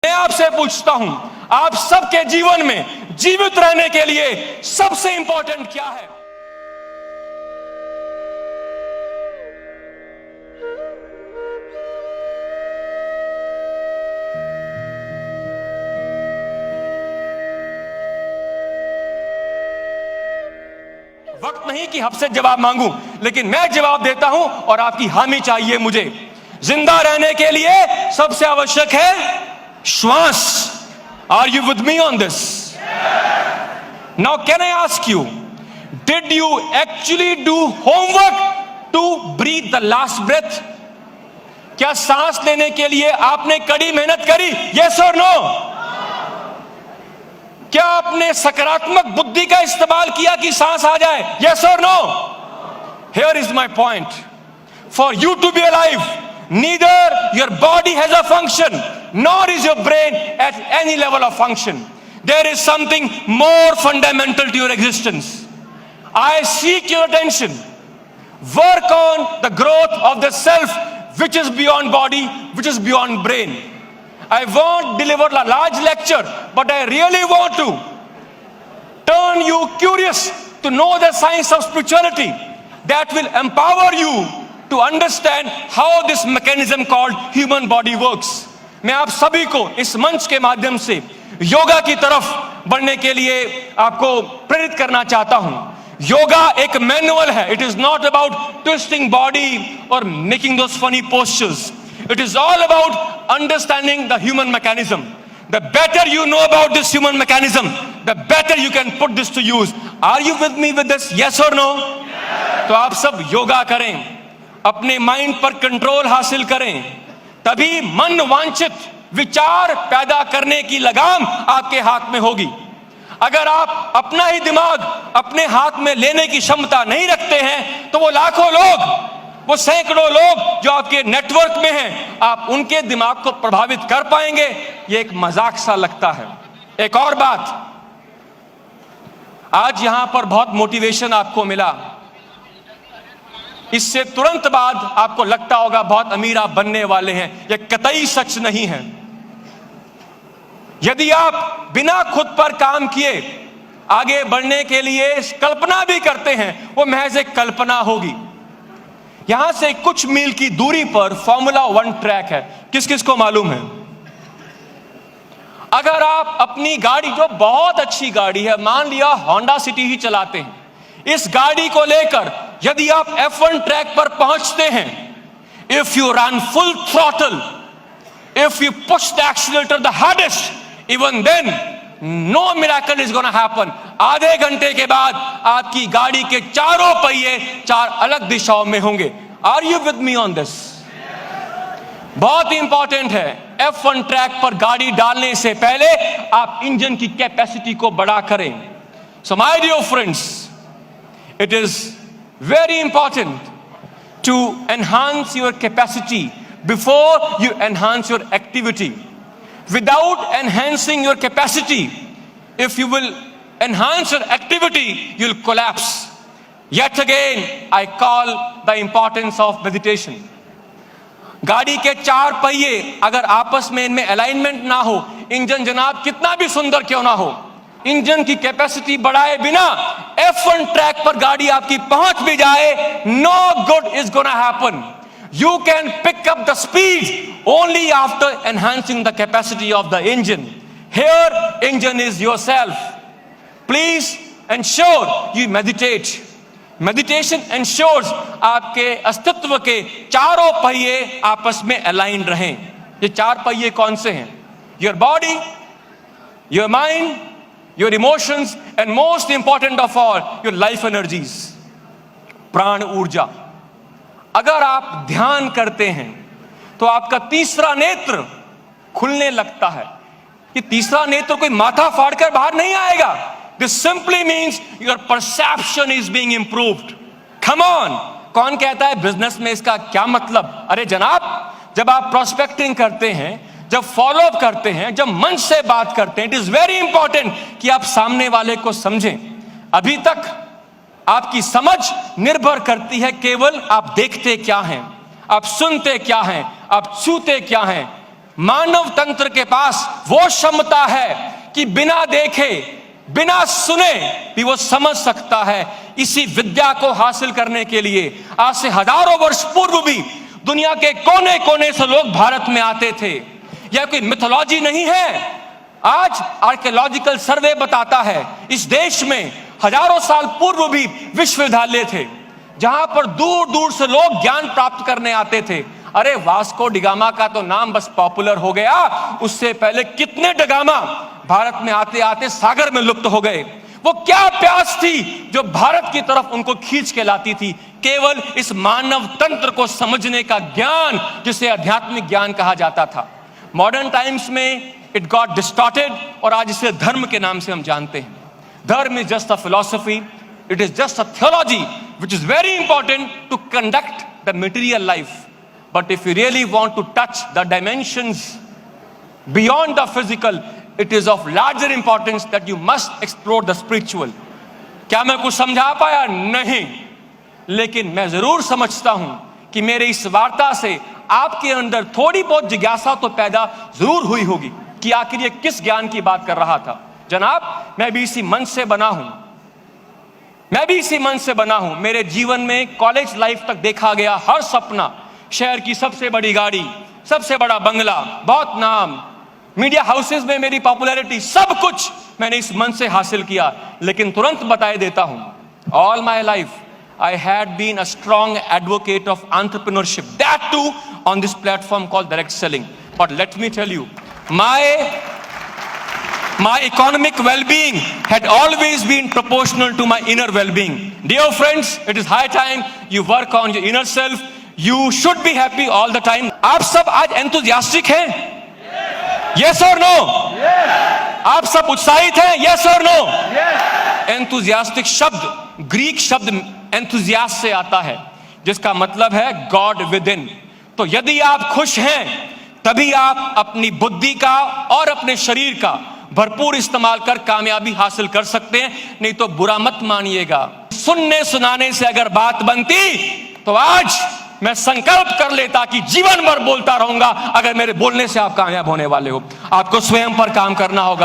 मैं आपसे पूछता हूं, आप सबके जीवन में जीवित रहने के लिए सबसे इंपॉर्टेंट क्या है? वक्त नहीं कि आपसे जवाब मांगूं, लेकिन मैं जवाब देता हूं और आपकी हामी चाहिए मुझे। जिंदा रहने के लिए सबसे आवश्यक है श्वास। Are you with me on this? Now can I ask you, did you actually do homework to breathe the last breath? क्या सांस लेने के लिए आपने कड़ी मेहनत करी? Yes or no? क्या आपने सकारात्मक बुद्धि का इस्तेमाल किया कि सांस आ जाए? Yes or no? Here is my point. For you to be alive, neither your body has a function, nor is your brain at any level of function. There is something more fundamental to your existence. I seek your attention. Work on the growth of the self, which is beyond body, which is beyond brain. I won't deliver a large lecture, but I really want to turn you curious to know the science of spirituality that will empower you to understand how this mechanism called human body works. मैं आप सभी को इस मंच के माध्यम से योगा की तरफ बढ़ने के लिए आपको प्रेरित करना चाहता हूं। योगा एक मैनुअल है। It is not about twisting body or making those funny postures. It is all about understanding the human mechanism. The better you know about this human mechanism, the better you can put this to use. Are you with me with this? Yes or no? तो आप सब योगा करें, अपने mind पर control हासिल करें, तभी मन वांछित विचार पैदा करने की लगाम आपके हाथ में होगी। अगर आप अपना ही दिमाग अपने हाथ में लेने की क्षमता नहीं रखते हैं, तो वो लाखों लोग, वो सैकड़ों लोग जो आपके नेटवर्क में हैं, आप उनके दिमाग को प्रभावित कर पाएंगे? ये एक मजाक सा लगता है। एक और बात, आज यहां पर बहुत मोटिवेशन आपको मिला, इससे तुरंत बाद आपको लगता होगा बहुत अमीर आप बनने वाले हैं। यह कतई सच नहीं है। यदि आप बिना खुद पर काम किए आगे बढ़ने के लिए कल्पना भी करते हैं, वो महज एक कल्पना होगी। यहां से कुछ मील की दूरी पर फॉर्मूला 1 ट्रैक है। किस किस को मालूम है? अगर आप अपनी गाड़ी, जो बहुत अच्छी गाड़ी है, मान लिया होंडा सिटी ही चलाते हैं, इस गाड़ी को लेकर यदि आप F1 ट्रैक पर पहुंचते हैं, if you run full throttle, if you push the accelerator the hardest, even then no miracle is gonna happen. आधे घंटे के बाद आपकी गाड़ी के चारों पहिए 4 अलग दिशाओं में होंगे। Are you with me on this? बहुत इंपॉर्टेंट है, F1 ट्रैक पर गाड़ी डालने से पहले आप इंजन की कैपेसिटी को बड़ा करें। So my dear friends, it is very important to enhance your capacity before you enhance your activity. Without enhancing your capacity, if you will enhance your activity, you'll collapse. Yet again, I call the importance of meditation. गाड़ी के 4 पहिए अगर आपस में इनमें alignment ना हो, engine जनाब कितना भी सुंदर क्यों ना हो, इंजन की कैपेसिटी बढ़ाए बिना F1 ट्रैक पर गाड़ी आपकी पहुंच भी जाए, no good is gonna happen. You can pick up the speed only after enhancing the capacity of the engine. Here, engine is yourself. Please ensure you meditate. Meditation ensures आपके अस्तित्व के चारों पहिए आपस में अलाइन रहें। ये 4 पहिए कौन से हैं? Your body, your mind, your emotions, and most important of all, your life energies. प्राण ऊर्जा। अगर आप ध्यान करते हैं तो आपका तीसरा नेत्र खुलने लगता है। ये तीसरा नेत्र कोई माथा फाड़कर बाहर नहीं आएगा। This simply means your perception is being improved. Come on! कौन कहता है बिजनेस में इसका क्या मतलब? अरे जनाब, जब आप प्रोस्पेक्टिंग करते हैं, जब फॉलो अप करते हैं, जब मंच से बात करते हैं, इट इज वेरी इंपॉर्टेंट कि आप सामने वाले को समझें। अभी तक आपकी समझ निर्भर करती है केवल आप देखते क्या हैं, आप सुनते क्या हैं, आप छूते क्या हैं। मानव तंत्र के पास वो क्षमता है कि बिना देखे, बिना सुने भी वो समझ सकता है। इसी विद्या को हासिल करने के लिए आज से हजारों वर्ष पूर्व भी दुनिया के कोने कोने से लोग भारत में आते थे। यह कोई मिथोलॉजी नहीं है। आज आर्कियोलॉजिकल सर्वे बताता है इस देश में हजारों साल पूर्व भी विश्वविद्यालय थे, जहां पर दूर दूर से लोग ज्ञान प्राप्त करने आते थे। अरे वास्को डिगामा का तो नाम बस पॉपुलर हो गया, उससे पहले कितने डिगामा भारत में आते आते सागर में लुप्त हो गए। वो क्या प्यास थी जो भारत की तरफ उनको खींच के लाती थी? केवल इस मानव तंत्र को समझने का ज्ञान, जिसे आध्यात्मिक ज्ञान कहा जाता था। मॉडर्न टाइम्स में इट गॉट डिस्टॉर्टेड और आज इसे धर्म के नाम से हम जानते हैं। Dharma is just a philosophy, it is just a theology which is very important to conduct the material life. But if you really want to touch the dimensions beyond the physical, it is of larger importance that you must explore the spiritual. क्या मैं कुछ समझा पाया? नहीं, लेकिन मैं जरूर समझता हूं कि मेरे इस वार्ता से आपके अंदर थोड़ी बहुत जिज्ञासा तो पैदा जरूर हुई होगी कि आखिर ये किस ज्ञान की बात कर रहा था। जनाब, मैं भी इसी मन से बना हूं, मैं भी इसी मन से बना हूं। मेरे जीवन में कॉलेज लाइफ तक देखा गया हर सपना, शहर की सबसे बड़ी गाड़ी, सबसे बड़ा बंगला, बहुत नाम, मीडिया हाउसेस में मेरी पॉपुलैरिटी, सब कुछ मैंने इस मन से हासिल किया। लेकिन तुरंत बताए देता हूं, all my life I had been a strong advocate of entrepreneurship, that too on this platform called direct selling. But let me tell you, my economic well-being had always been proportional to my inner well-being. Dear friends, it is high time you work on your inner self. You should be happy all the time. आप सब आज enthusiastic हैं? Yes or no? Yes. आप सब उत्साहित हैं? Yes or no? Yes. Enthusiastic शब्द Greek शब्द enthusiast से आता है, जिसका मतलब है God within. तो यदि आप खुश हैं, तभी आप अपनी बुद्धि का और अपने शरीर का भरपूर इस्तेमाल कर कामयाबी हासिल कर सकते हैं। नहीं तो बुरा मत मानिएगा, सुनने सुनाने से अगर बात बनती तो आज मैं संकल्प कर लेता कि जीवन भर बोलता रहूंगा। अगर मेरे बोलने से आप कामयाब होने वाले हो, आपको स्वयं पर काम करना होगा।